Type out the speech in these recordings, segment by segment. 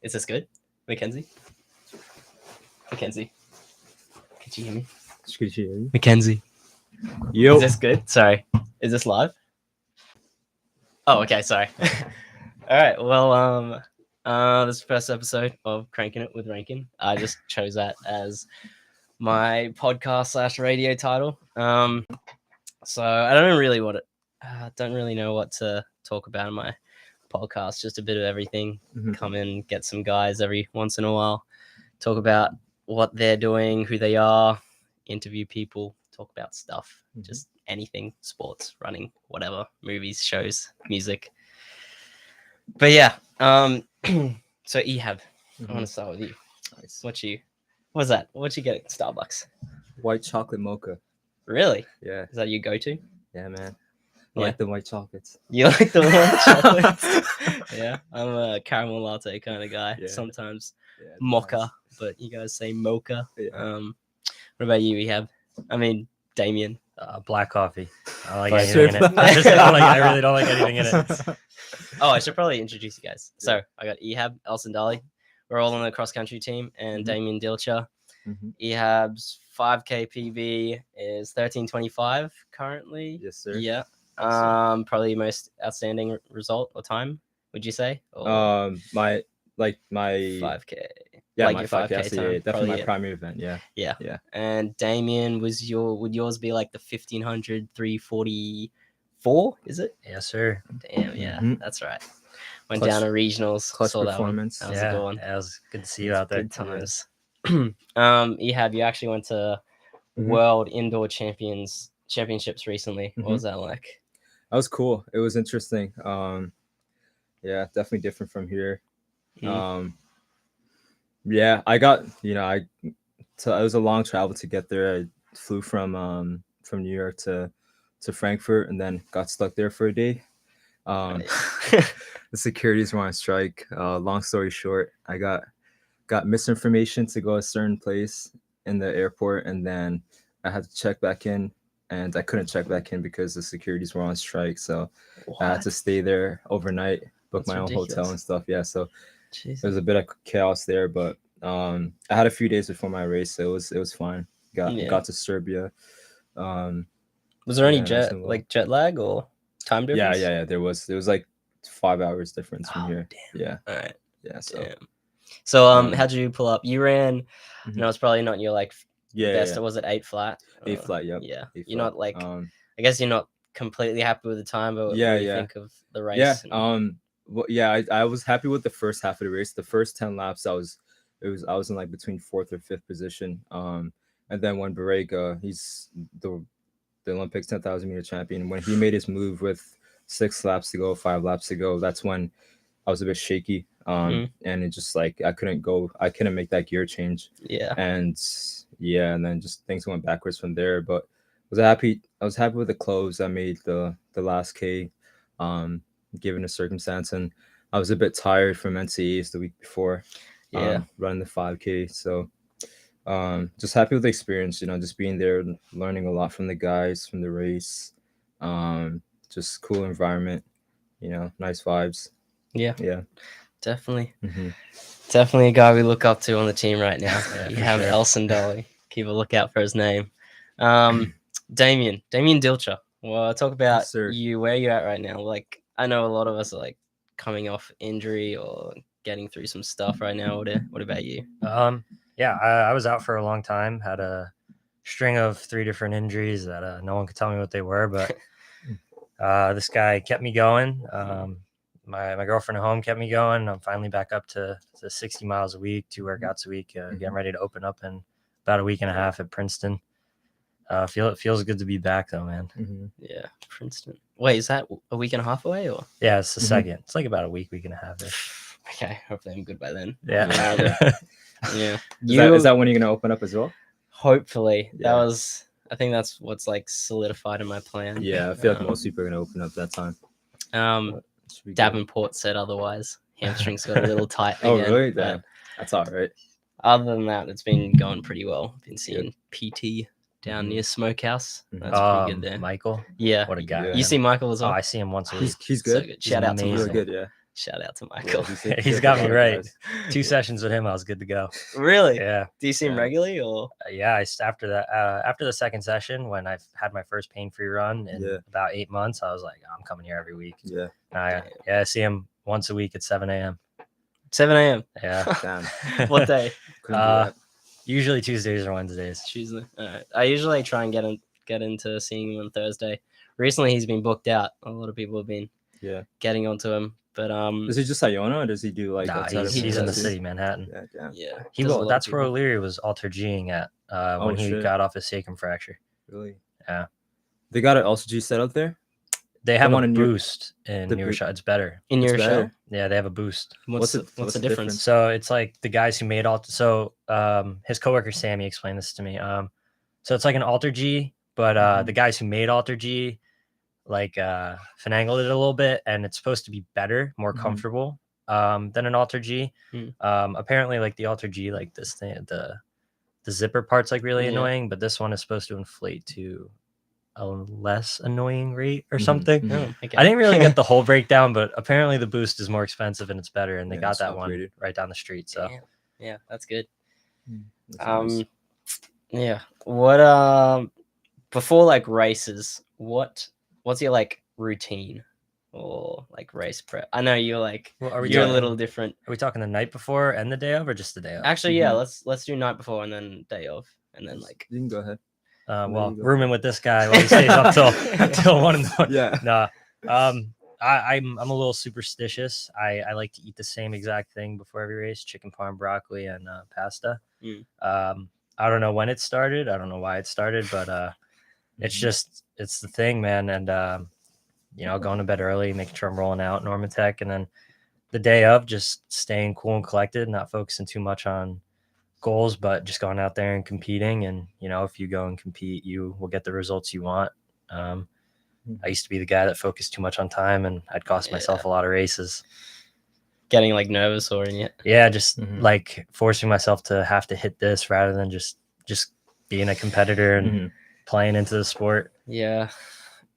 Is this good? Mackenzie? Mackenzie? Could you hear me? Could you hear me? Mackenzie? Yo. Is this good? Sorry. Is this live? Oh, okay. Sorry. All right. Well, this is the first episode of Crankin It with Rankin. I just chose that as my podcast / radio title. So I don't really know what to talk about in my podcast. Just a bit of everything. Mhm. Come in, get some guys every once in a while, talk about what they're doing, who they are, interview people, talk about stuff, just anything, sports, running, whatever, movies, shows, music. But yeah, so Ehab, I want to start with you. Nice. What's that? What'd you get at Starbucks? White chocolate mocha. Really? Yeah. Is that your go-to? Yeah, man. I Yeah. like the white chocolates. You like the white chocolates? Yeah, I'm a caramel latte kind of guy. Yeah. Sometimes Yeah, mocha, nice. but you guys say mocha. Yeah. What about you, Ehab? I mean, Damien. Black coffee. I don't like Black anything in it. coffee. I really don't like anything in it. Oh, I should probably introduce you guys. So I got Ehab, El-Sandali. We're all on the cross-country team, and Damien Dilcher. Ehab's 5K PB is 13:25 currently. Yes, sir. Yeah. Probably most outstanding result or time, would you say? Or my 5K. yeah, like my your 5K, 5K so time, yeah, definitely probably my it. primary event. Yeah. Yeah. And Damien, would yours be like the 1500 344? Is it? Yes, sir. Damn, yeah, Mhm. that's right. Went Clutch- down to regionals. clutch Saw performance. That was a good one. Yeah, it was good to see you out there. Good times. Ehab, you actually went to World Indoor Championships recently. What was that like? That was cool. It was interesting. Yeah, definitely different from here. Yeah, I got, it was a long travel to get there. I flew from New York to Frankfurt and then got stuck there for a day. The securities were on strike. Long story short, I got misinformation to go a certain place in the airport, and then I had to check back in, and I couldn't check back in because the securities were on strike. So I had to stay there overnight, book That's my own hotel ridiculous. and stuff. Yeah, so Jesus. there was a bit of chaos there, but I had a few days before my race, so it was fine. Got to Serbia. Was there any jet lag or time difference? Yeah. There was like 5 hours difference from here. Damn. Yeah. All right. Yeah. So Damn. So how'd you pull up? You ran. No, it's probably not your best. Yeah. Was it 8 flat? 8 flat. Yep. Yeah. 8 You're flat. not like. I guess you're not completely happy with the time, but what do you think of the race? Yeah. Well, yeah. I was happy with the first half of the race. The first 10 laps, I was in like between 4th or 5th position. And then when Barrega, he's the Olympics 10,000 meter champion, when he made his move with 6 laps to go, 5 laps to go, that's when I was a bit shaky. And it just like I couldn't make that gear change. Yeah. And then just things went backwards from there. But I was happy with the close. I made the last K, given the circumstance, and I was a bit tired from NCAAs the week before. Running the 5K. So just happy with the experience, just being there, learning a lot from the guys, from the race. Just cool environment, nice vibes. Yeah. Definitely. Mm-hmm. Definitely a guy we look up to on the team right now. Yeah, you for have sure. El-Sandali. Keep a lookout for his name. Damien Dilcher. Well, talk about Yes, sir. you, where you're at right now. Like, I know a lot of us are like coming off injury or getting through some stuff right now. What about you? Yeah, I was out for a long time. Had a string of 3 different injuries that no one could tell me what they were, but this guy kept me going. My girlfriend at home kept me going. I'm finally back up to 60 miles a week, 2 workouts a week, getting ready to open up in about a week and a half at Princeton. It feels good to be back though, man. Yeah, Princeton. Wait, is that a week and a half away or? Yeah, it's the second. It's like about a week and a half. Okay, hopefully I'm good by then. Yeah. Yeah. Is that when you're gonna open up as well? Hopefully. Yeah. I think that's what's like solidified in my plan. Yeah, I feel like most people are gonna open up that time. Davenport said otherwise. Hamstring's got a little tight again. Oh, really? But That's all right. other than that, it's been going pretty well. Been seeing PT down near Smokehouse. That's pretty good there. Michael. Yeah. What a guy. Yeah. You see Michael as well? Oh, I see him once a week. He's So good. Shout out to He's him. really good. Yeah. Shout out to Yeah, Michael. He's got me right. 2 sessions with him, I was good to go. Really? Yeah. Do you see him Yeah. regularly or? Yeah, after that, after the second session, when I've had my first pain-free run in Yeah. about 8 months, I was like, I'm coming here every week. Yeah. I see him once a week at 7 a.m. 7 a.m. Yeah. Damn. What day? Couldn't do that. Usually Tuesdays or Wednesdays. Tuesday. All right. I usually try and get into seeing him on Thursday. Recently, he's been booked out. A lot of people have been Yeah. getting onto him, but Is he just Iona, or does he do like Nah, outside of he's in the Kentucky? city, Manhattan. Yeah. Damn. yeah, He does a lot of that's where people. O'Leary was alter G'ing at when he shit. got off his sacrum fracture. Really? Yeah. They got an LCG set up there. They have one a in New- boost in the New boo- Rochelle. It's better. in It's your show. better. Yeah, they have a boost. What's What's the the difference? difference? So it's like the guys who made alter. So his coworker Sammy explained this to me. So it's like an alter G, but the guys who made alter G like finagled it a little bit, and it's supposed to be better, more Mhm. comfortable than an alter G. Hmm. Apparently, like the alter G, like this thing, the zipper part's like really Yeah. annoying, but this one is supposed to inflate to a less annoying rate or Mhm. something. Mhm. Oh, okay. I didn't really get the whole breakdown, but apparently the boost is more expensive and it's better, and they Yeah, got it's that one upgraded. right down the street. So Damn. Yeah, that's good. That's nice. Yeah. What before like races, what's your like routine or like race prep? I know you're like well, are we you're a talking, little different. Are we talking the night before and the day of, or just the day of? Actually, yeah, Mhm. let's do night before and then day of, and then like You can go ahead. Well, you go. rooming with this guy while he stays up till 1 in the morning. Yeah. Nah. I'm a little superstitious. I like to eat the same exact thing before every race: chicken parm, broccoli, and pasta. Mm. I don't know when it started. I don't know why it started, but it's Mhm. just it's the thing, man. And going to bed early, making sure I'm rolling out Normatec, and then the day of, just staying cool and collected, not focusing too much on goals, but just going out there and competing. And if you go and compete, you will get the results you want. I used to be the guy that focused too much on time, and I'd cost myself a lot of races. getting like nervous or in it. Yeah, just Mhm. like forcing myself to have to hit this rather than just being a competitor and Mhm. playing into the sport. Yeah,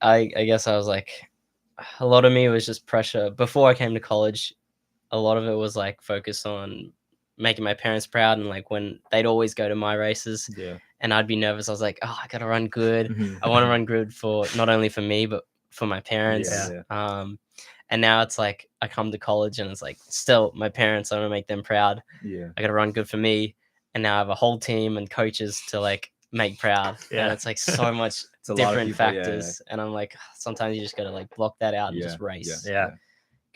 I guess I was like, a lot of me was just pressure. Before I came to college, a lot of it was like focused on making my parents proud, and like when they'd always go to my races, Yeah. and I'd be nervous. I was like, oh, I gotta run good. Mhm. I want to run good for not only for me but for my parents. Yeah. And now it's like I come to college and it's like still my parents. I want to make them proud. Yeah. I gotta run good for me, and now I have a whole team and coaches to like make proud. Yeah. And it's like so much It's a lot of different people, yeah, factors, and I'm like, sometimes you just gotta like block that out and Yeah, just race. Yeah.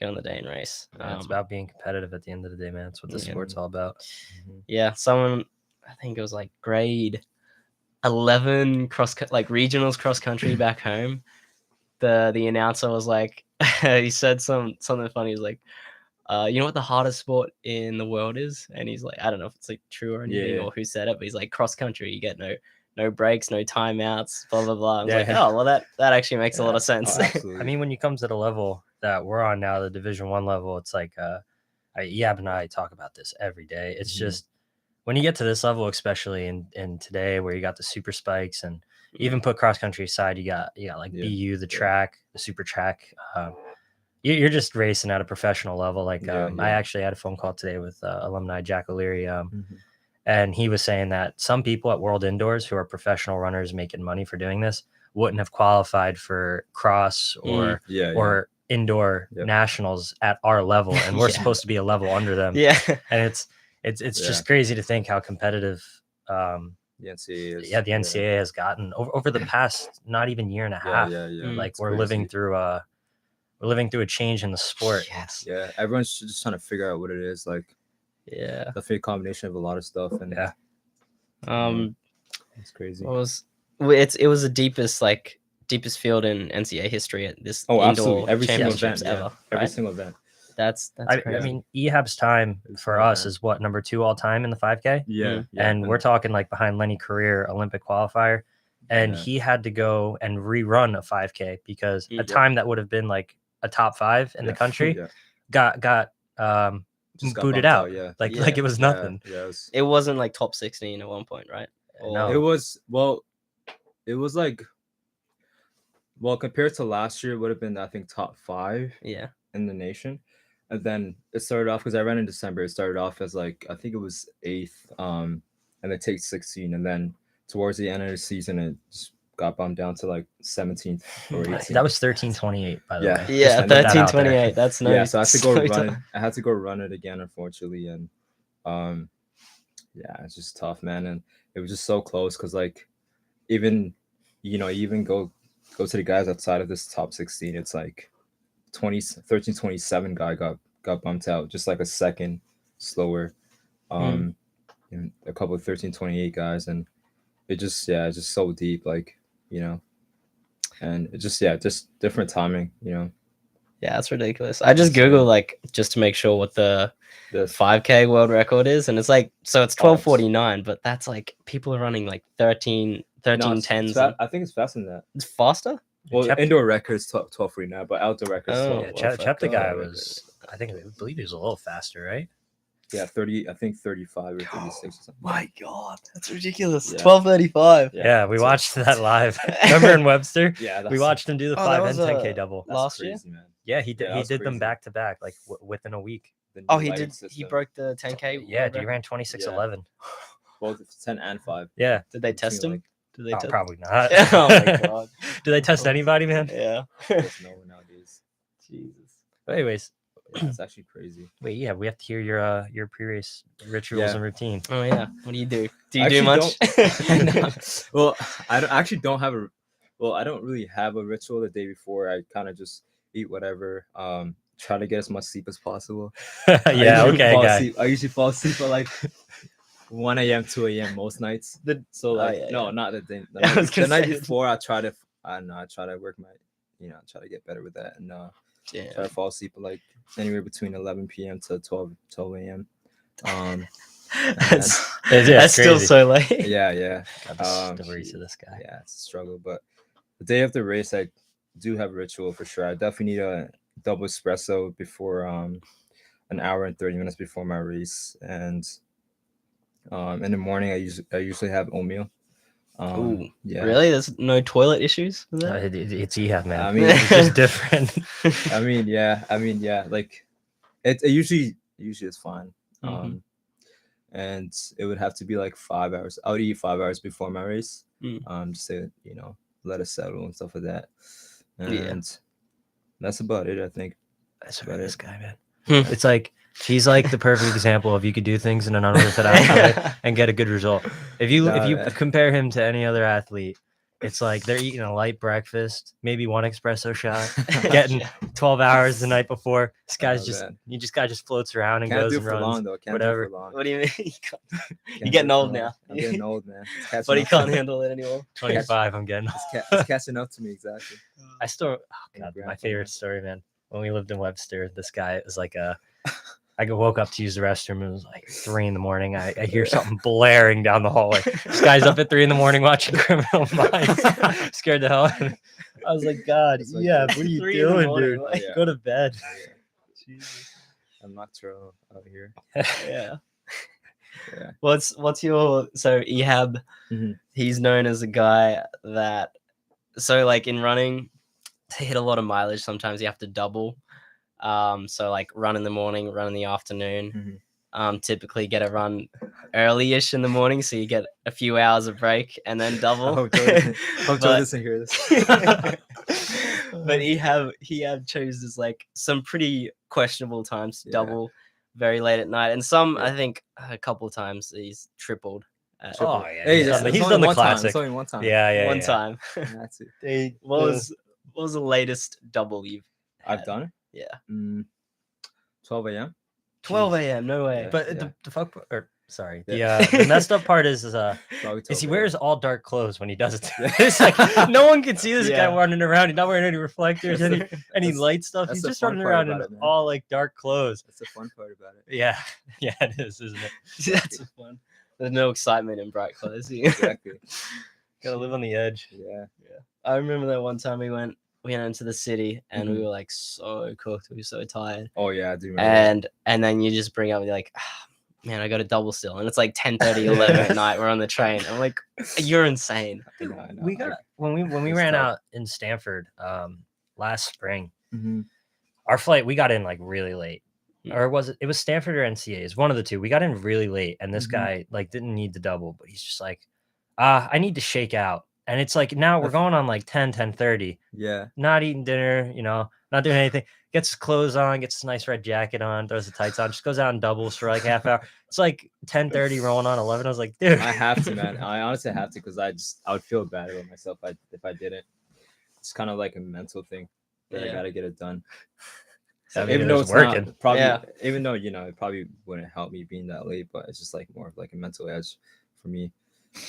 Go on the day and race. Yeah, it's about being competitive at the end of the day, man. That's what the Yeah. sport's all about. Yeah, someone, I think it was like grade 11 like regionals cross country back home. The announcer was like, he said something funny. He's like, you know what the hardest sport in the world is? And he's like, I don't know if it's like true or anything Yeah. or who said it, but he's like, cross country. You get no breaks, no timeouts, blah blah blah. I was like, Yeah. oh well, that actually makes a lot of sense. Oh, absolutely. I mean, when you come to the level that we're on now, the Division I level, it's like Ehab and I talk about this every day. It's Mhm. just when you get to this level, especially in today, where you got the super spikes, and even put cross country aside, you got like Yeah. BU, the track, the super track. You're just racing at a professional level. Like Yeah, I yeah. actually had a phone call today with alumni Jack O'Leary, Mhm. and he was saying that some people at World Indoors who are professional runners making money for doing this wouldn't have qualified for cross or Yeah. or indoor Yep. nationals at our level, and we're Yeah. supposed to be a level under them. Yeah. And it's Yeah. just crazy to think how competitive The NCAA is. the NCAA has gotten over the past not even year and a half. Yeah. Mm. Like It's we're crazy. living through a change in the sport. Yes. Yeah, everyone's just trying to figure out what it is. Like, Yeah. definitely a combination of a lot of stuff, and Yeah. it's crazy. What was it was the deepest field in NCAA history at this Oh, indoor absolutely. Every single championships event. ever. Every right? single event. That's I crazy. mean, Ehab's time It's for fun, us man. is what, number 2 all time in the 5K? Yeah. And we're talking like behind Lenny Career, Olympic qualifier. And Yeah. he had to go and rerun a 5K because a Yeah. time that would have been like a top 5 in the country Yeah. got Just got booted bumped out. Yeah. Like it was nothing. Yeah. It wasn't like top 16 at one point, right? No. It was like, well, compared to last year, it would have been, I think, top 5 Yeah. in the nation. and then it started off because I ran in December. It started off as like I think it was 8th, and it takes 16, and then towards the end of the season, it just got bumped down to like 17th or 18th. That was 13:28, by the Yeah. way. Yeah, Just to put that out there. 13:28. That's no. Yeah, so I had to go so run it. tough. I had to go run it again, unfortunately, and yeah, it's just tough, man. And it was just so close because like even even go to the guys outside of this top 16, it's like 13:27 guy got bumped out, just like a second slower. And a couple of 13:28 guys, and it's just so deep, like and it just different timing, Yeah, that's ridiculous. I just Google like just to make sure what the 5K world record is, and it's like it's 12:49, but that's like people are running like 13:10s. I think it's faster than that. It's faster. Well, indoor record's 12:40 now, but outdoor record's 12. Yeah, Chep the guy was, I believe he was a little faster, right? Yeah, 30. I think 35 or 36 or something. My God, that's ridiculous. Yeah. 12:35. Yeah, we watched that live. Remember in Webster? Yeah, We watched him do the 5 that and was 10K double. last crazy, year. man. Yeah, he did. Yeah, He that's did them crazy. back to back, like within a week. The new Oh, he lighting did. He system. broke the 10K. Yeah, world dude, he record? ran 26:11. Both 10 and 5. Yeah, Did they test Between, him? Did they oh, test? probably not. Oh my God. Do they test anybody, man? Yeah. There's no one nowadays. Jesus. But anyways, Yeah, it's actually crazy. wait, yeah, we have to hear your pre-race rituals Yeah. and routine. Oh yeah. What do you do? Do you I do much? Well, actually don't have a. Well, I don't really have a ritual the day before. I kind of just eat whatever. Try to get as much sleep as possible. Yeah, okay, guy. I usually fall asleep at like 1 a.m., 2 a.m. most nights. So like yeah, no, yeah. not the day. The Yeah, I night, was the gonna night say. before, I try to work my, try to get better with that, and try to fall asleep at like anywhere between 11 p.m. to 12 a.m. That's, That's that's still crazy. so late. Yeah. God, the stories of this guy. Yeah, it's a struggle, but the day of the race, I do have a ritual for sure. I definitely need a double espresso before an hour and 30 minutes before my race, and in the morning I usually have oatmeal. Ooh, yeah, Really? There's no toilet issues with that? It's Ehab, man. I mean, It's just different. I mean, yeah, like it usually is fine. Mhm. And it would have to be like 5 hours. I would eat 5 hours before my race. Mm. Just to let it settle and stuff like that. And Yeah. that's about it, I think. That's about this it. guy, man. Hmm. It's like he's like the perfect example of you could do things in an unorthodox way and get a good result. If you Nah, if you man. compare him to any other athlete, it's like they're eating a light breakfast, maybe one espresso shot, getting 12 hours the night before. This guy's man. guy just floats around and Can't goes do it and for runs. long though. Can't whatever. do it for long. What do you mean? Can't You're do getting it for old long. now. I'm getting old, man. It's catching But he up. can't handle it anymore. 25, I'm getting. It's catching up to me, exactly. I still, Yeah, God, my grandpa, favorite man. story, man. When we lived in Webster, this guy was like I woke up to use the restroom. It was like 3 in the morning. I hear something blaring down the hallway. This guy's up at 3 in the morning watching Criminal Minds. Scared the hell out of me. I was like, God, It's like yeah, what are you 3 in the doing, morning, dude? like- Yeah. Go to bed. I'm nocturnal out here. Yeah. Yeah. What's your Ehab? Mhm. He's known as a guy that like in running, to hit a lot of mileage. Sometimes you have to double. So like run in the morning, run in the afternoon. Typically get a run early-ish in the morning, so you get a few hours of break and then double. I hope Joe But- doesn't hear this. But Ehab chose this like some pretty questionable times to Yeah. double very late at night, and some Yeah. I think a couple of times he's tripled. Oh, yeah. Hey, he's that's done only the one time. classic. It's only one time. Yeah. one time. That's it. What was the latest double you've I've had? done it. Yeah. 12 a.m. 12 a.m. No way. Yeah. But the fuck, or sorry, Yeah. the messed up part is Probably he 12 wears all dark clothes when he does it. Yeah. It's like no one can see this guy Yeah. running around. He's not wearing any reflectors, any That's- light stuff. that's He's the just fun running part around in about it, man. all like dark clothes. That's the fun part about it. Yeah, yeah, it is, isn't it? That's fun. There's no excitement in bright clothes. You Exactly. Gotta live on the edge. Yeah. I remember that one time we went into the city and we Mhm. were like so cooked. We were so tired. Oh yeah, I do remember. that. And then you just bring up, you're like, man, I got a double still. And it's like 10:30, 11 at night. We're on the train. I'm like, you're insane. I know. We got when we it's ran tough. out in Stanford last spring. Mhm. Our flight, we got in like really late. or was it? It was Stanford or NCA's, one of the two. We got in really late, and this Mhm. guy like didn't need the double, but he's just like, I need to shake out. And it's like now we're going on like 10:30, Yeah. not eating dinner, not doing anything. Gets his clothes on, gets his nice red jacket on, throws the tights on, just goes out and doubles for like half hour. It's like 10:30 rolling on 11. I was like, dude, I have to, man. I honestly have to because I would feel bad about myself if I didn't. It's kind of like a mental thing that I Yeah. gotta get it done. I mean, Even it though was it's working. not probably, Yeah. even though it probably wouldn't help me being that late, but it's just like more of like a mental edge for me.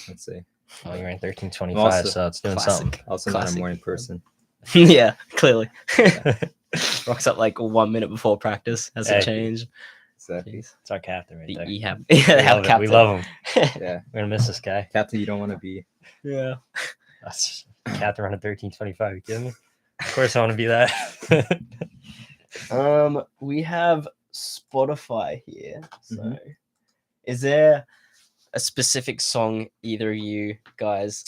I'd say. Well, you're in 13:25, Also, so it's doing classic. something. Also not a Classic. morning person. Yeah, clearly. Rocks up like 1 minute before practice. Has Hey. to change. Exactly. Jeez. It's our captain right The there. Ehab. We Yeah, love it. We love him. Yeah. We're gonna miss this guy. Captain, you don't want to be. Yeah. That's captain running 13:25. You kidding me? Of course I want to be that. We have Spotify here. So, Mhm. is there a specific song either of you guys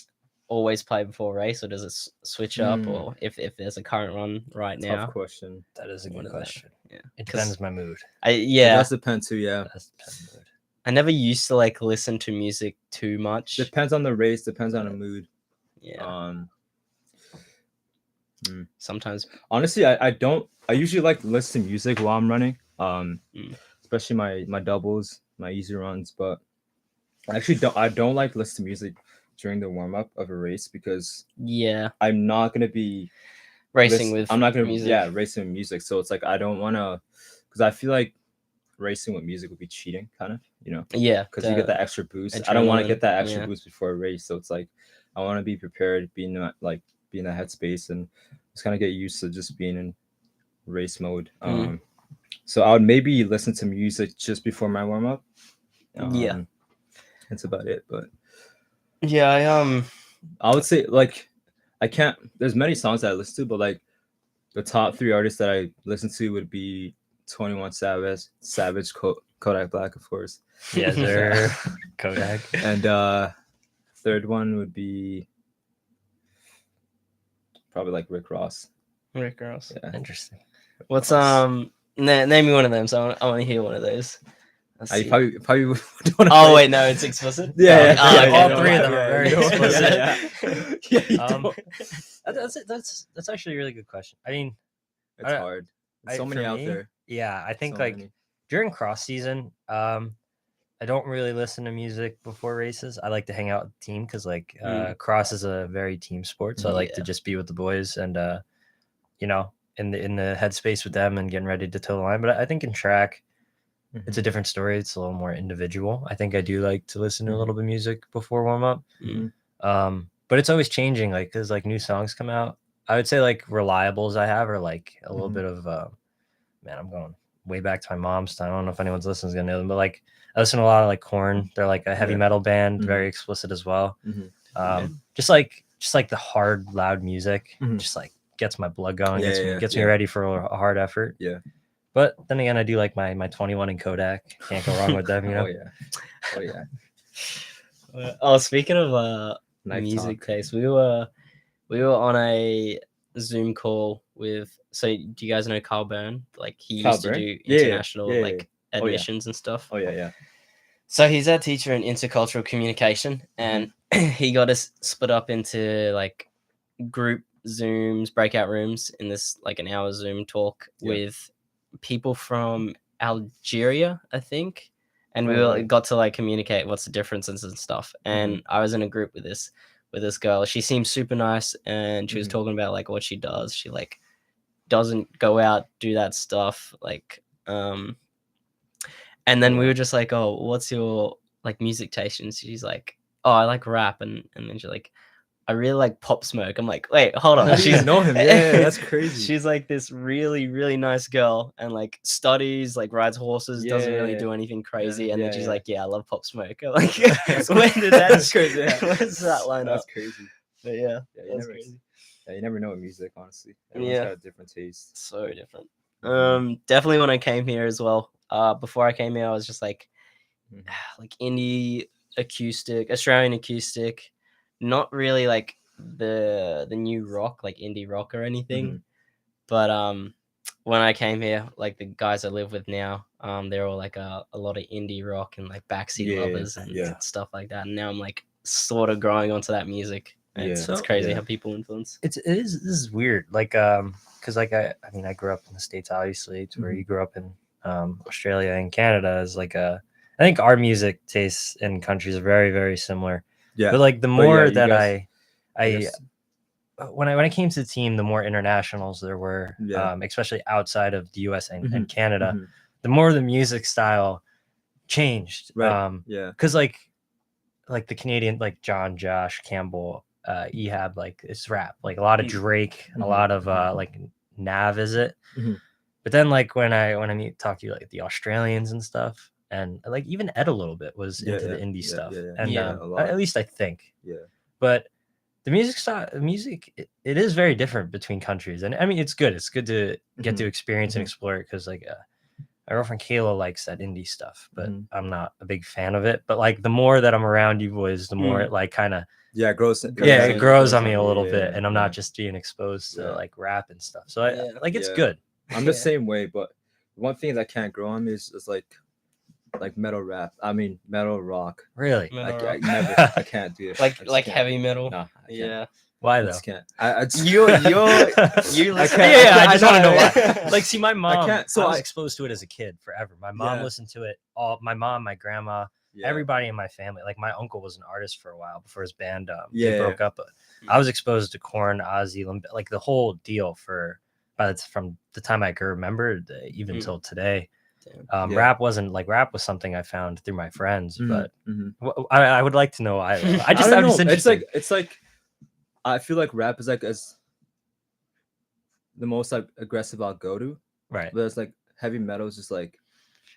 always play before race, or does it switch up, Hmm. or if there's a current run right now? Tough question. That is a What good is that? question. Yeah, It 'Cause depends my mood. It yeah, does depend too. Yeah. It does depend on the mood. I never used to like listen to music too much. Depends on the race. Depends on the mood. Yeah, sometimes. Honestly, I don't. I usually like to listen to music while I'm running. Mm. Especially my doubles, my easy runs. But I actually don't like to listen to music during the warm up of a race because Yeah, I'm not gonna be racing with I'm not gonna music. yeah racing with music. So it's like I don't want to because I feel like racing with music would be cheating, kind of, Yeah, because you get that extra boost. I adrenaline, don't want to get that extra yeah. boost before a race, so it's like I want to be prepared, be in that headspace, and just kind of get used to just being in race mode. Mm. So I would maybe listen to music just before my warm up. Yeah. That's about it. But Yeah, I would say like I can't. There's many songs that I listen to, but like the top 3 artists that I listen to would be 21 Savage, Kodak Black, of course. Yes, sir. Kodak. And third one would be probably like Rick Ross. Rick Ross. Yeah. Interesting. What's Ross. name me one of them. So I want to hear one of those. Let's I see. probably don't wanna Oh play- wait, no, it's explicit. Yeah, Oh, yeah, okay, all never three of mind. them are very you don't- explicit. Yeah, you Um, don't. That's actually a really good question. I mean, It's hard. There's so many for out me, there. Yeah, I think So like many. during cross season, I don't really listen to music before races. I like to hang out with the team because like cross is a very team sport, so I like to Yeah. just be with the boys and in the headspace with them and getting ready to toe the line. But I think in track, it's a different story. It's a little more individual. I think I do like to listen to a little bit of music before warm up. Mhm. But it's always changing, like because like new songs come out. I would say like reliables I have are like a little bit of man, I'm going way back to my mom's time. I don't know if anyone's listening is gonna know them, but like I listen to a lot of like Korn. They're like a heavy Yeah. metal band, Mhm. very explicit as well. Mhm. Just like the hard, loud music, Mhm. just like gets my blood going, Yeah, gets yeah. me ready for a hard effort. Yeah. But then again, I do like my 21 and Kodak. Can't go wrong with them, you know. Oh yeah. Oh, speaking of Knife music talk. taste, we were on a Zoom call with. So do you guys know Carl Byrne? Like he Carl used to Byrne? do Yeah, international yeah. like Oh, yeah. admissions and stuff. Oh yeah. So he's our teacher in intercultural communication, and he got us split up into like group Zooms, breakout rooms in this like an hour Zoom talk with people from Algeria, I think. And we all got to like communicate what's the differences and stuff. And I was in a group with this girl. She seemed super nice, and she was talking about like what she does. She like doesn't go out, do that stuff. Like and then we were just like, oh, what's your like music taste? And she's like, oh, I like rap. And then she's like, I really like Pop Smoke. I'm like, wait, hold on. How do you know him? Yeah, that's crazy. She's like this really, really nice girl and like studies, like rides horses, doesn't really do anything crazy. And then she's like, yeah, I love Pop Smoke. I'm like, when did that? That's crazy. Yeah. When does that line That's up? crazy. But yeah, you that's never, crazy. Yeah, you never know with music, honestly. Everyone's got a different taste. So different. Definitely when I came here as well. Before I came here, I was just like indie acoustic, Australian acoustic, not really like the new rock, like indie rock or anything. But when I came here, like the guys I live with now, they're all like a lot of indie rock and like backseat Yeah, lovers and yeah. stuff like that. And now I'm like sort of growing onto that music. And Yeah, it's crazy yeah. how people influence. It is this is weird. Like because like I mean I grew up in the States, obviously. It's where you grew up in Australia and Canada is like I think our music tastes in countries are very, very similar. Yeah. But like the But more you that guys- I guess- when I came to the team, the more internationals there were, Yeah. especially outside of the US and Mhm, Canada, mhm. the more the music style changed. Right. Yeah. Because like the Canadian, like John, Josh, Campbell, Ehab, like it's rap, like a lot of Drake, a Mhm, lot of like Nav, is it? Mhm. But then like when I talk to you like the Australians and stuff, and like even Ed a little bit was Yeah, into the yeah, indie yeah, stuff, yeah, yeah. and Yeah, a lot. at least I think. Yeah. But the music style, it is very different between countries, and I mean it's good. It's good to get to experience and explore it because like my girlfriend Kayla likes that indie stuff, but I'm not a big fan of it. But like the more that I'm around you boys, the more it like kind of Yeah, it grows. it grows on me a little yeah, bit, and I'm yeah. not just being exposed to Yeah. like rap and stuff. So I like it's Yeah. good. I'm the same way, but one thing that can't grow on me is like metal rap. I mean metal rock. Really? Metal I rock. never. I can't do it. I just like can't. heavy metal. Nah, I can't. Yeah. Why I though? just can't. I just, You I listen. can't- Yeah, I I just want to know know. why. Like, see, my mom. can't- so I was I- exposed to it as a kid forever. My mom Yeah. listened to it all. My mom, my grandma, yeah. everybody in my family. Like, my uncle was an artist for a while before his band they Yeah. broke up. But I was exposed to Korn, Ozzy, like the whole deal from the time I can remember even till today. Yeah. Rap was something I found through my friends, Mhm, but mhm. I would like to know why. Though. I don't I'm know. just interested. It's like I feel like rap is like as the most like aggressive I'll go to, Right. but it's like heavy metal is just like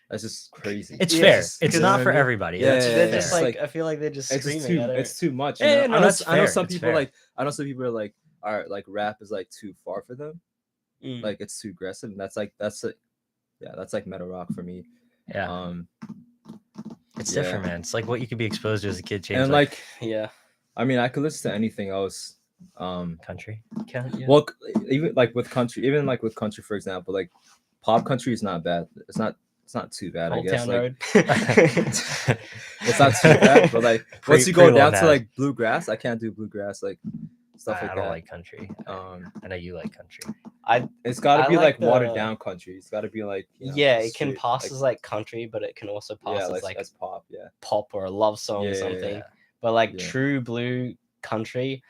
that's just crazy. It's Yeah, fair. just- It's you know not what I for mean? everybody. Yeah, That's yeah, They're yeah. just It's like, like- I feel like they're just It's screaming just too. at it. It's too much. Yeah, You know? yeah, no, I know. that's I know fair. some It's people fair. like. I know some people are like. Are like rap is like too far for them. Mm. Like it's too aggressive. And that's like that's like metal rock for me. Yeah. It's yeah. different, man. It's like what you could be exposed to as a kid. Change And like like Yeah. I mean I could listen to anything else. country. Yeah. Well, even like with country, for example, like pop country is not bad. It's not too bad, I Old guess. Town Like Road. it's not too bad, but like once you go Pre-Lil down Nas. to like bluegrass, I can't do bluegrass, like stuff I like don't that. like country. I know you like country. It's got to I be like like watered the- down country. It's got to be like Yeah, it can straight, pass as like country, but it can also pass as like as pop. Yeah, pop or a love song Yeah, or yeah, something. yeah. But like Yeah. true blue country,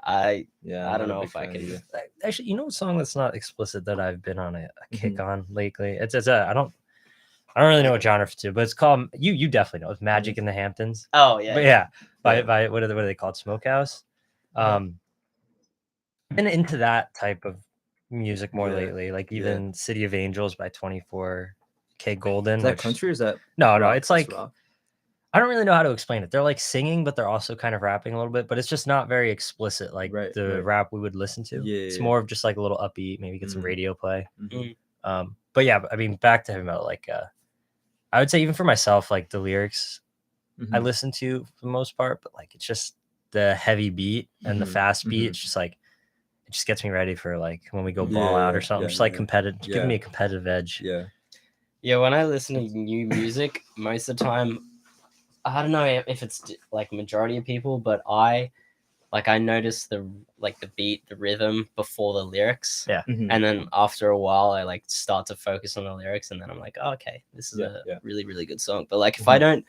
I yeah. I don't I'm not a know big if I fan can. either. Actually, you know a song that's not explicit that I've been on a kick Mm-hmm. on lately? It's I don't really know what genre to, but it's called you definitely know. It's Magic in the Hamptons. Oh yeah. But yeah, Yeah. by what are they called? Smokehouse. Been into that type of music more Yeah, lately, like yeah. even City of Angels by 24K Golden. Is that which- country or is that No, rock? it's That's like rock? I don't really know how to explain it. They're like singing, but they're also kind of rapping a little bit, but it's just not very explicit like Right, the right. rap we would listen to. Yeah, It's yeah. more of just like a little upbeat, maybe get some Mhm. radio play. Mhm. But yeah, I mean, back to heavy metal, like I would say even for myself, like the lyrics I Mhm. listen to for the most part, but like it's just the heavy beat and the Mhm, fast beat. mhm. It's just like it just gets me ready for like when we go ball Yeah, out or yeah, something. yeah, Just like yeah. competitive, Yeah. giving me a competitive edge. Yeah. Yeah, when I listen to new music, most of the time, I don't know if it's like majority of people, but I notice the beat, the rhythm before the lyrics. Yeah. Mhm. And then after a while, I like start to focus on the lyrics, and then I'm like, oh, okay, this is Yeah, a yeah. really, really good song. But like, if I don't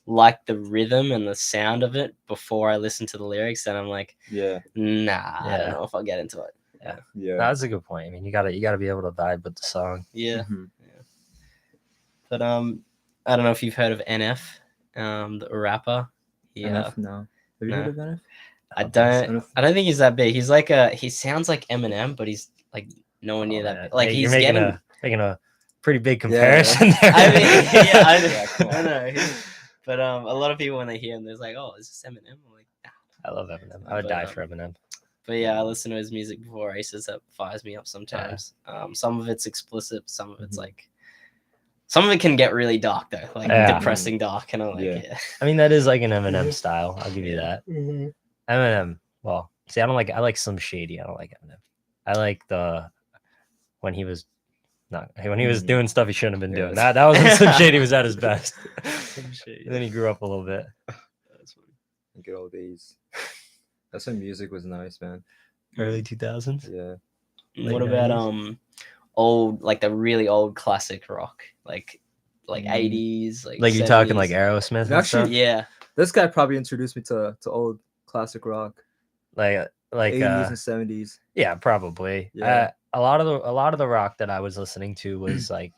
like the rhythm and the sound of it before I listen to the lyrics, then I'm like, Yeah. nah, I Yeah. don't know if I'll get into it. Yeah. No, that's a good point. I mean, you gotta be able to vibe with the song. Yeah. Mhm. But I don't know if you've heard of NF, the rapper. Yeah. NF? No. Have you No. heard of NF? I think so. don't think he's that big. He's like he sounds like Eminem, but he's like nowhere near that big. Like Hey, he's you're getting making a pretty big comparison there. I mean, yeah, I, Yeah, come I on. know. But a lot of people when they hear him, they're like, "Oh, is this Eminem?" I'm like, nah. I love Eminem. I would But, die for Eminem. But yeah, I listen to his music before races. That fires me up sometimes. Some of it's explicit, some of it's like, some of it can get really dark though, like Yeah. depressing dark, and I'm like, Yeah. yeah. I mean, that is like an Eminem style. I'll give you that. Mhm. Eminem. Well, see, I like Slim Shady. I don't like Eminem. I like when he was not when he was Mhm. doing stuff he shouldn't have been doing. Yeah. That was when Slim Shady was at his best. Some shit, And then he grew up a little bit. That's funny. Good old days. That's when music was nice, man. Early 2000s. Yeah. Late What about 90s? old, like the really old classic rock, like Mm. 80s, Like you're talking like 70s? Aerosmith and Actually, stuff? Yeah. This guy probably introduced me to old classic rock, Like 80s and 70s. yeah, probably. Yeah. A lot of the rock that I was listening to was like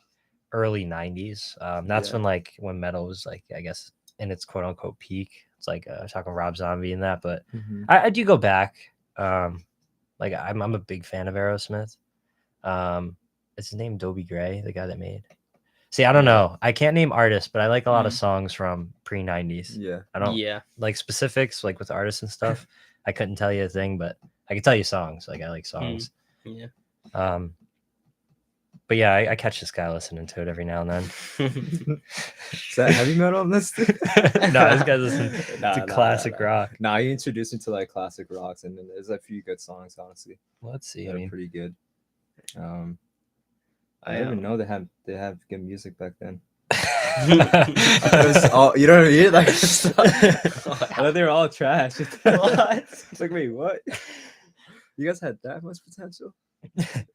early 90s. That's Yeah. when metal was like, I guess, in its quote unquote peak. It's like talking Rob Zombie and that, but Mhm. I do go back. Like I'm a big fan of Aerosmith. Is his name Dobie Gray, the guy that made? See, I don't Yeah. know. I can't name artists, but I like a lot of Mm. songs from pre 90s. Yeah. I don't Yeah. like specifics, like with artists and stuff. I couldn't tell you a thing, but I can tell you songs. Like I like songs. Yeah. But yeah, I catch this guy listening to it every now and then. Is that heavy metal on this? No, this guy's listening Nah, to nah, classic nah, nah. rock. Nah, he introduced me to like classic rocks, and then there's a few good songs, honestly. Let's see. I They're mean, pretty good. I I didn't even know they have good music back then. I You know what I mean? Like, I thought they were all trash. What? It's like, wait, what? You guys had that much potential?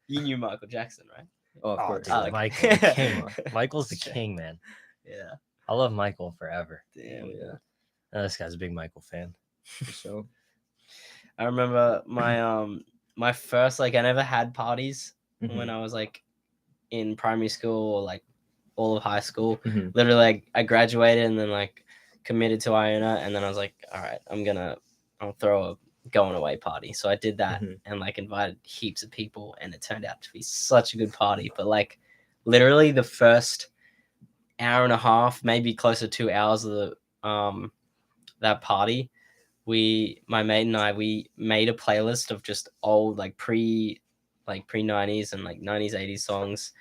You knew Michael Jackson, right? Oh, of Oh, course. dude, Oh, okay. Michael, the king. Michael's the king, man. Yeah. I love Michael forever. Damn. Yeah, This guy's a big Michael fan. for sure. I remember my my first, like, I never had parties Mhm. when I was like in primary school or like all of high school. Mhm. Literally, like, I graduated and then like committed to Iona, and then I was like, all right, I'll throw a going away party. So I did that Mhm. and like invited heaps of people, and it turned out to be such a good party. But like literally the first hour and a half, maybe close to 2 hours of the that party, my mate and I, we made a playlist of just old like pre 90s and like 90s 80s songs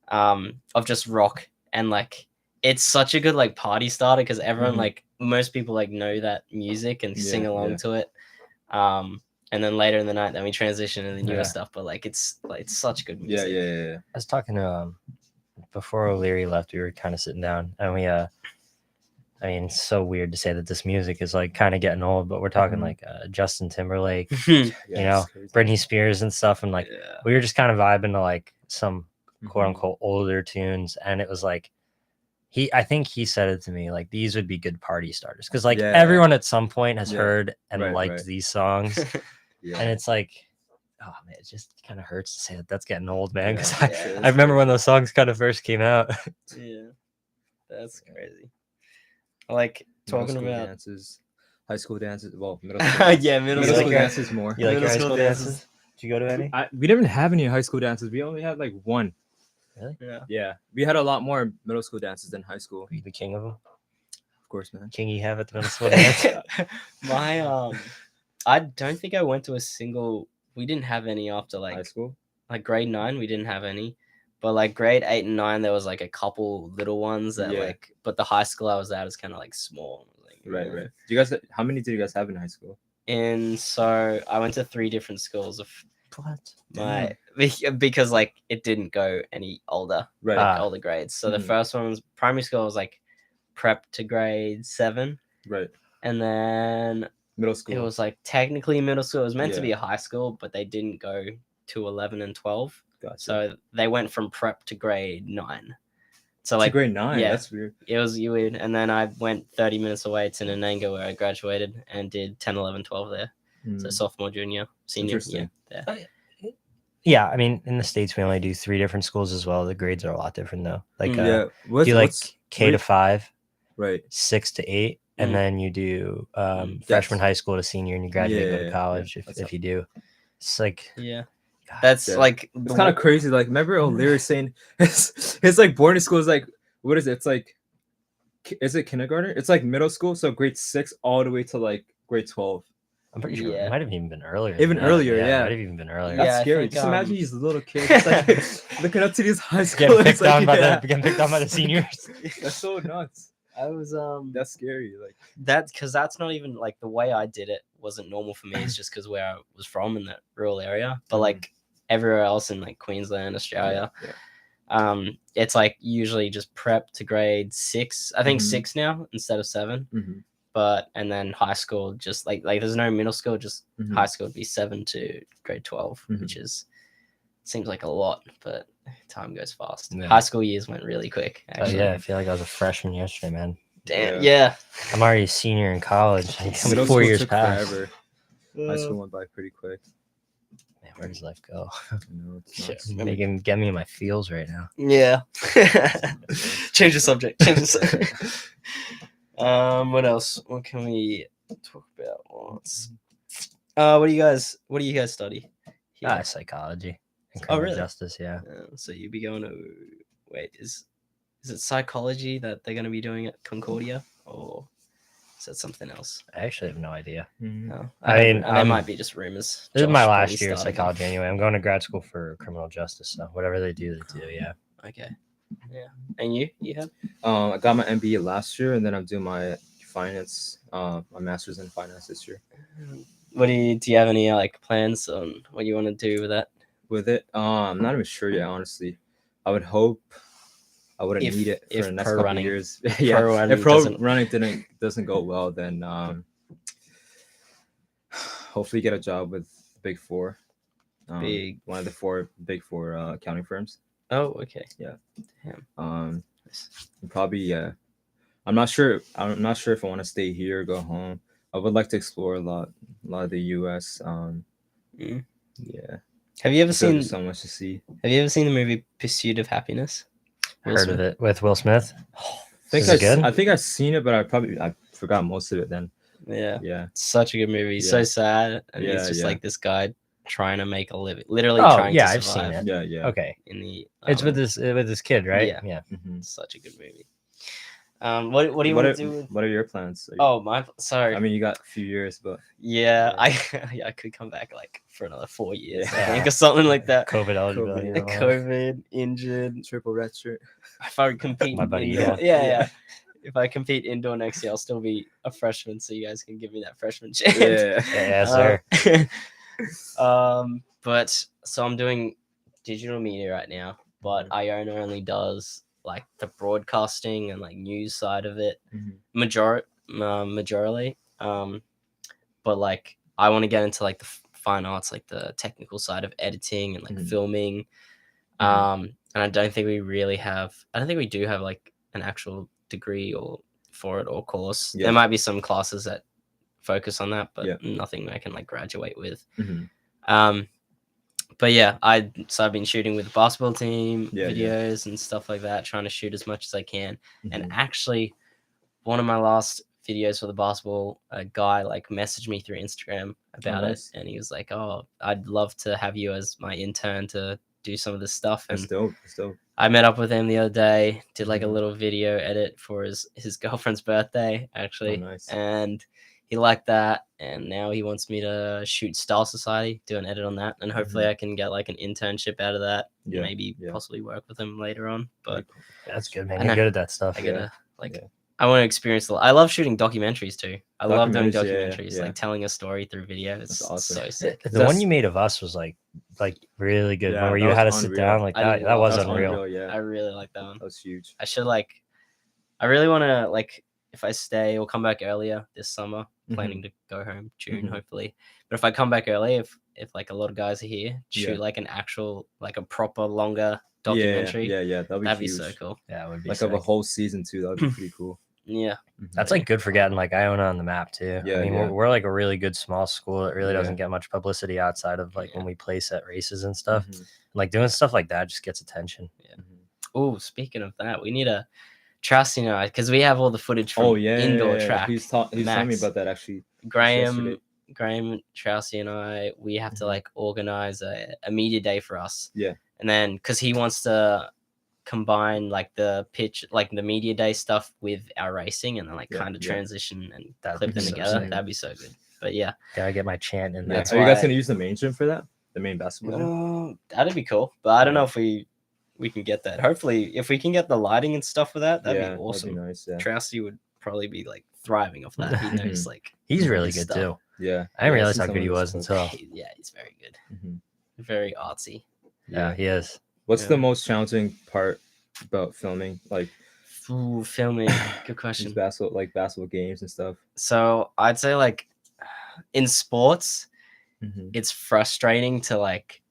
of just rock, and like it's such a good like party starter because everyone Mhm. like most people like know that music and sing Yeah, along yeah. to it. And then later in the night then we transition into the newer Yeah. stuff, but like it's such good Yeah, music. yeah. I was talking to before O'Leary left, we were kind of sitting down and we I mean, it's so weird to say that this music is like kind of getting old, but we're talking Mhm. like Justin Timberlake, Yeah, you know, it's crazy. Britney Spears and stuff, and like Yeah. we were just kind of vibing to like some quote Mhm. unquote older tunes, and it was like I think he said it to me like these would be good party starters because like Yeah. everyone at some point has Yeah. heard and Right, liked right. these songs, Yeah. and it's like, oh man, it just kind of hurts to say that that's getting old, man. Because Yeah, Yeah. I remember when those songs kind of first came out. Yeah, that's crazy. Like Middle talking school about dances, high school dances. Well, middle school dances. yeah, middle Middle school school dances. dances more. You like your Middle high school school dances. dances? Did you go to any? We didn't have any high school dances. We only had like one. Yeah. Yeah, we had a lot more middle school dances than high school. Were you the king of them? Of course, man. King Ehab at the middle school dance? My I don't think I went to a single. We didn't have any after High like school. grade 9. We didn't have any, but like grade 8 and 9 there was like a couple little ones that Yeah. like. But the high school I was at is kind of like small. Like, Right. Do you guys? How many did you guys have in high school? And so I went to 3 different schools of What? my because like it didn't go any older. Right. Like older grades. So the Mhm. first one was primary school. Was like prep to grade 7, Right. and then Middle school. it was like technically middle school. It was meant to Yeah. be a high school, but they didn't go to 11 and 12. Gotcha. So they went from prep to grade 9. So to like grade 9. yeah. That's weird. it was weird. And then I went 30 minutes away to Nananga where I graduated and did 10, 11, 12 there. So Mm. sophomore, junior, senior. Interesting. Yeah. Yeah, I mean, in the States, we only do 3 different schools as well. The grades are a lot different, though. Like, Mm. Yeah. do you like what's- K to 5, Right. 6 to 8, and Mm. then you do Yes. freshman high school to senior, and you graduate, go Yeah, to college that's if you do. It's like, Yeah. God, That's Yeah. like It's kind of crazy. Like, remember O'Leary saying his like boarding school is like, what is it? It's like, is it kindergarten? It's like middle school, so grade 6 all the way to like grade 12. I'm pretty sure Yeah. it might have even been earlier. Even than that. earlier, yeah. It might have even been earlier. That's Yeah, I scary. think, Just imagine um, these little kids just, like, looking up to these high Getting schoolers. picked like, on by yeah. getting picked on by the seniors. That's so nuts. I was That's scary. Like, that's because that's not even like the way I did it wasn't normal for me. It's just because where I was from in that rural area, but Mhm. like everywhere else in like Queensland, Australia, yeah. It's like usually just prep to grade 6. I think Mhm. 6 now instead of 7. Mm-hmm. But and then high school just like there's no middle school, just Mhm. high school would be 7 to grade 12, Mhm. which seems like a lot, but time goes fast. Yeah. High school years went really quick. Oh Actually. yeah, I feel like I was a freshman yesterday, man. Damn. Yeah. Yeah. I'm already a senior in college. Like, Middle 4 school years took past. forever. High school went by pretty quick. Man, where does life go? You know, it's Shit. nuts. Get me in my feels right now. Yeah. Change the subject. Change the subject. What else? What can we talk about? What do you guys study? here? Psychology and Oh, criminal really? justice. Yeah. So you'd be going to wait, is it psychology that they're going to be doing at Concordia, or is that something else? I actually have no idea. Mhm. No, I mean, there might be just rumors. This is my Josh last probably year of started psychology anyway. I'm going to grad school for criminal justice, so whatever they do, they do. Yeah. Okay. Yeah. And you have? I got my MBA last year, and then I'm doing my finance, my master's in finance this year. What do you have any like plans on what you want to do with that? With it, I'm not even sure yet. Honestly, I would hope I wouldn't need it for if the next pro couple running- years. Yeah, pro running if pro doesn't- running doesn't go well, then hopefully get a job with Big Four, one of the big four accounting firms. Oh, okay. Probably I'm not sure if I want to stay here or go home. I would like to explore a lot of the US. Yeah. Have you ever There's seen so much to see. Have you ever seen the movie Pursuit of Happiness? Will Heard of Smith? it with Will Smith. Is it I good? think I've seen it, but I forgot most of it then. Yeah. Yeah. It's such a good movie. He's Yeah. so sad, and he's Yeah, just yeah. like this guy trying to make a living, literally Oh, trying yeah, to I've seen survive. it. Yeah. Okay. In the It's with this kid, right? yeah. Yeah. Mhm. It's such a good movie. What do you want to do? What are your plans? Sorry. I mean, you got a few years, but Yeah, Yeah. I could come back like for another 4 years, I Yeah. think, or something like that. COVID eligibility. COVID. and all that. COVID, injured. triple red shirt. If I compete, My buddy, indoor, yeah. yeah. If I compete indoor next year, I'll still be a freshman, so you guys can give me that freshman chance. Yeah. Yeah, sir. But so I'm doing digital media right now, but Iona only does like the broadcasting and like news side of it, Mhm. majorly. But like I want to get into like the fine arts, like the technical side of editing and like Mhm. filming. Mhm. And I don't think we really have. I don't think we do have like an actual degree or course. Yeah. There might be some classes that focus on that, but Yeah. nothing I can like graduate with. Mhm. But yeah, I've been shooting with the basketball team Yeah, videos and stuff like that, trying to shoot as much as I can. And Mhm. actually, one of my last videos for the basketball, a guy like messaged me through Instagram about nice. it, and he was like, "Oh, I'd love to have you as my intern to do some of this stuff." And That's dope. That's dope. I met up with him the other day, did like a Mhm. little video edit for his girlfriend's birthday, actually. nice. And he liked that. And now he wants me to shoot Style Society, do an edit on that. And hopefully I can get like an internship out of that. Yeah, Maybe yeah. possibly work with him later on. But That's good, man. I You're know. good at that stuff. I gotta like Yeah. I want to experience I love shooting documentaries too. I love doing Documentaries, yeah, documentaries, yeah. like telling a story through video. It's That's awesome. so sick. The That's- one you made of us was like really good. Yeah, one where that you was had to sit unreal. down like I that. That love was that one. unreal. Yeah. I really like that one. That was huge. I should I really want to if I stay or come back earlier this summer, planning to go home June Mhm. hopefully. But if I come back early, if like a lot of guys are here, shoot Yeah. like an actual like a proper longer documentary. Yeah. That'd be so huge. cool. Yeah, it would be Like sick. of a whole season too. That would be pretty cool. Yeah. That's like good for getting like Iona on the map too. Yeah, I mean, yeah. we're like a really good small school that really Yeah. doesn't get much publicity outside of like Yeah. when we place at races and stuff. Mhm. Like doing stuff like that just gets attention. Oh, speaking of that, we need a Trust, because we have all the footage from indoor track. He's telling me Max. about that actually. Graham, yesterday. Trousey, and I, we have to Mhm. like organize a media day for us. Yeah. And then because he wants to combine like the media day stuff with our racing, and then like Yeah, kind of yeah. transition and That'd clip be them so together. sick. That'd be so good. But yeah, Gotta get my chant in Yeah. there. That's Are you guys why- gonna use the main gym for that? The main basketball gym? that'd be cool. But I don't know if we can get that. Hopefully, if we can get the lighting and stuff for that, that'd be awesome. That'd be nice. Yeah. Trousey would probably be like thriving off that. He knows like He's really his good stuff. too. Yeah. I didn't realize seen how some good of he his was stuff. until Yeah, he's very good. Mhm. Very artsy. yeah, he is. What's the Yeah. most challenging part about filming? Like Ooh, filming. Good these question. basketball games and stuff. So I'd say like in sports, Mm-hmm. it's frustrating to like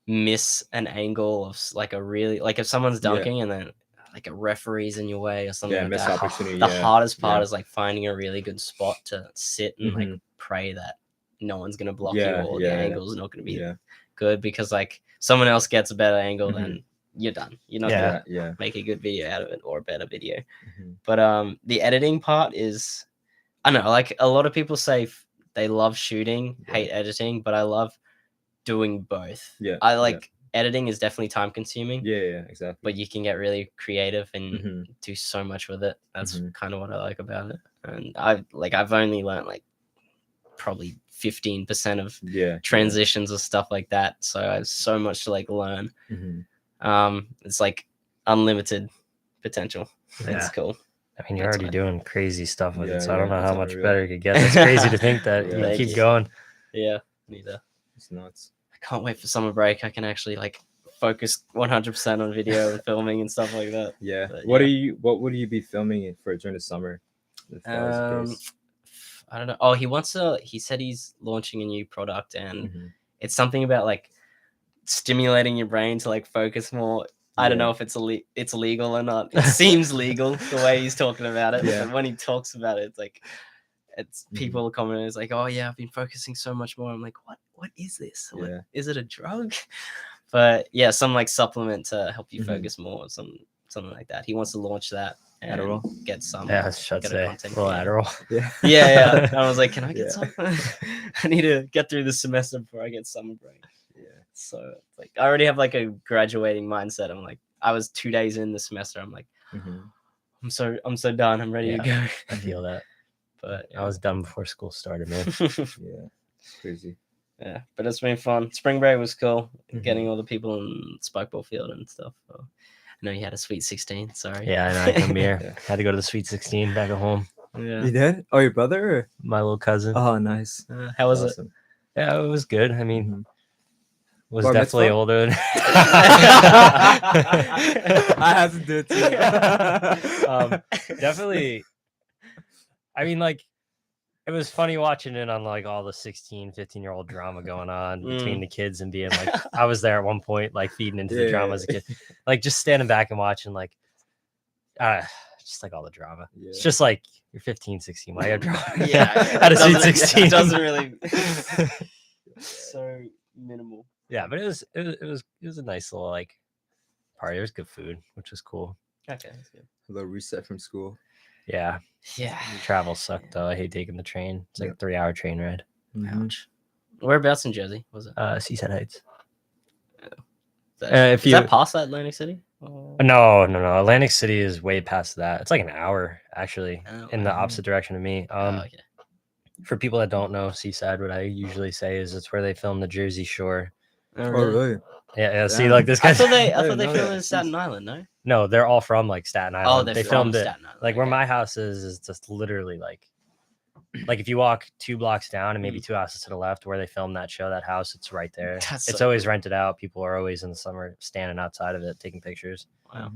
miss an angle of like a really like if someone's Yeah. dunking and then like a referee's in your way or something Yeah, like missed that. opportunity. The yeah. hardest part Yeah. is like finding a really good spot to sit and like Mhm. pray that no one's gonna block Yeah, you or yeah, the yeah. angle's not gonna be Yeah. good because like someone else gets a better angle Mhm. then you're done. You're not Yeah. gonna Yeah. make a good video out of it or a better video. Mhm. But the editing part is I don't know, like a lot of people say they love shooting, Yeah. hate editing, but I love doing both. Yeah, I yeah. like editing is definitely time consuming, Yeah, exactly. but you can get really creative and Mhm. do so much with it. That's Mhm. kind of what I like about it. And I've only learned like probably 15% of Yeah. transitions or stuff like that. So I have so much to like learn. Yeah. Mhm. It's like unlimited potential. Yeah. It's cool. I mean, you're That's already fine. doing crazy stuff with Yeah, it, so I don't yeah, know it's how much unreal. better it could get. It's crazy to think that Yeah. you Thank keep you. going. Yeah, neither. It's nuts. I can't wait for summer break. I can actually like focus 100% on video and filming and stuff like that. Yeah. But, What yeah. would you be filming for during the summer? If that was the case. I don't know. Oh, he said he's launching a new product and Mhm. it's something about like stimulating your brain to like focus more. I don't Yeah. know if it's it's legal or not. It seems legal the way he's talking about it. Yeah. But when he talks about it, it's like it's Mhm. people commenting. It's like, oh yeah, I've been focusing so much more. I'm like, what is this? What, Yeah. is it a drug? But yeah, some like supplement to help you Mhm. focus more, something like that. He wants to launch that and Adderall? get some. Yeah, I should get a say. content Little creator. Adderall. Yeah. Yeah. And I was like, can I get Yeah. some? I need to get through this semester before I get summer break. Yeah. So it's like I already have like a graduating mindset. I'm like, I was 2 days in the semester. I'm like, Mhm. I'm so done. I'm ready to go. I feel that. But I was done before school started, man. Yeah. It's crazy. yeah, but it's been fun. Spring break was cool. Mhm. Getting all the people in Spikeball Field and stuff. I know you had a Sweet 16. Sorry. Yeah, I know. I come here. Yeah. Had to go to the Sweet 16 back at home. Yeah. You did? Oh, your brother? Or? My little cousin. Oh, nice. How was it? Awesome. Yeah, it was good. I mean, Mhm. was Bar definitely mitzvah? older than I had to do it too. definitely. I mean, like, it was funny watching it on like all the 16, 15-year-old drama going on between the kids and being like, I was there at one point, like feeding into the drama as a kid, like just standing back and watching, like, just like all the drama. Yeah. It's just like you're 15, 16. Why you have drama? Yeah. At a it Sweet doesn't- 16. It doesn't really. So minimal. Yeah, but it was a nice little like party. There was good food, which was cool. Okay, that's good. A little reset from school. Yeah, Yeah. travel sucked though. I hate taking the train. It's like a 3-hour train ride. Mhm. Ouch. Whereabouts in Jersey was it? Seaside Heights. Is if you that past Atlantic City? Or- no, Atlantic City is way past that. It's like an hour actually Oh, in the wow. opposite direction of me. Oh, okay. For people that don't know Seaside, what I usually say is it's where they film the Jersey Shore. Oh, Oh, really? really? Yeah. See, Damn. like this I guy. thought they didn't filmed know that. in Staten Island, no? No, they're all from like Staten Island. Oh, they're they from filmed it Staten Island. like where okay. my house is just literally like if you walk 2 blocks down and maybe 2 houses to the left where they filmed that show, that house, it's right there. That's It's so always cool. rented out. People are always in the summer standing outside of it taking pictures. Wow.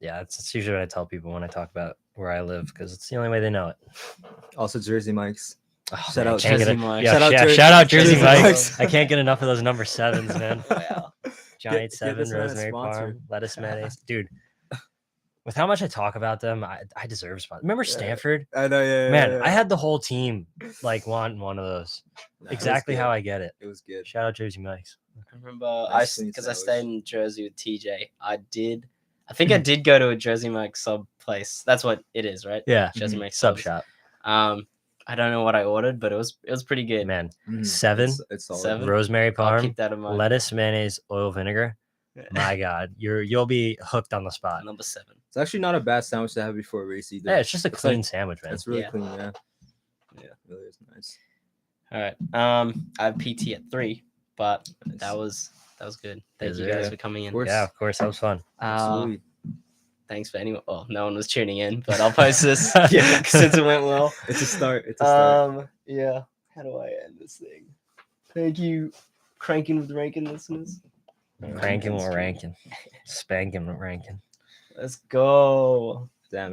Yeah, it's usually what I tell people when I talk about where I live because it's the only way they know it. Also, Jersey Mike's. Oh, Shout man, out can't get Jersey it- Mike's. yeah, Shout shout out out Jersey Jersey Mike's. Mike's. I can't get enough of those number 7s, man. Wow. Giant Get 7, this one as rosemary sponsor. parm, lettuce mayonnaise. Dude, with how much I talk about them, I deserve a sponsor. Remember Yeah. Stanford? I know, yeah. Man, yeah. I had the whole team like wanting one of those. Nah, it was Exactly good. how I get it. It was good. Shout out Jersey Mike's. I remember Nice sweet because I sandwich. stayed in Jersey with TJ. I think I did go to a Jersey Mike's sub place. That's what it is, right? Yeah, Jersey Mhm. Mike's sub subs. shop. I don't know what I ordered, but it was pretty good. Man, Mhm. 7, It's solid. 7? rosemary I'll parm, keep that in mind. lettuce, mayonnaise, oil, vinegar. My God, you'll be hooked on the spot. Number 7. It's actually not a bad sandwich to have before a race either. Yeah, it's just a It's clean like- sandwich, man. It's really Yeah. clean, yeah. Yeah. It really is nice. All right. I have PT at 3, but that was good. Thank Yes, you sir. guys Yeah. for coming in. course. Yeah, of course, that was fun. Absolutely. Thanks for anyone. Well, no one was tuning in, but I'll post this Yeah. since it went well. It's a start. It's a start. Yeah. How do I end this thing? Thank you, Crankin with Rankin listeners. Crankin with Rankin. Spanking with Rankin. Let's go. Damn,